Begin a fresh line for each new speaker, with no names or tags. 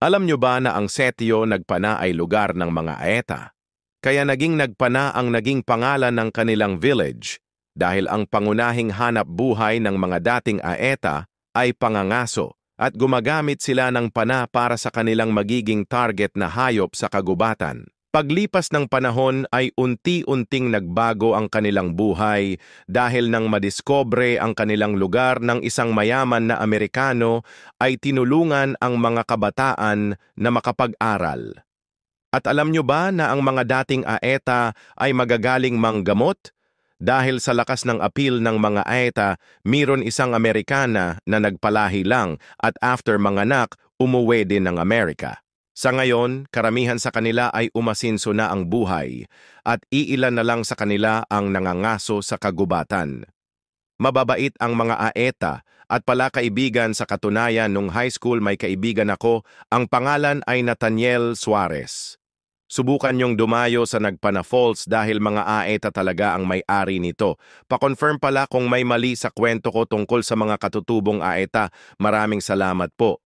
Alam nyo ba na ang Setio nagpana ay lugar ng mga Aeta? Kaya naging nagpana ang naging pangalan ng kanilang village dahil ang pangunahing hanap buhay ng mga dating Aeta ay pangangaso at gumagamit sila ng pana para sa kanilang magiging target na hayop sa kagubatan. Paglipas ng panahon ay unti-unting nagbago ang kanilang buhay dahil nang madiskobre ang kanilang lugar ng isang mayaman na Amerikano ay tinulungan ang mga kabataan na makapag-aral. At alam nyo ba na ang mga dating Aeta ay magagaling manggamot? Dahil sa lakas ng appeal ng mga Aeta, mayroon isang Amerikana na nagpalahi lang at after manganak, umuwi din ng Amerika. Sa ngayon, karamihan sa kanila ay umasinso na ang buhay at iilan na lang sa kanila ang nangangaso sa kagubatan. Mababait ang mga Aeta at pala kaibigan sa katunayan nung high school may kaibigan ako, ang pangalan ay Nathaniel Suarez. Subukan niyong dumayo sa Nagpana Falls dahil mga Aeta talaga ang may-ari nito. Pa-confirm pala kung may mali sa kwento ko tungkol sa mga katutubong Aeta. Maraming salamat po.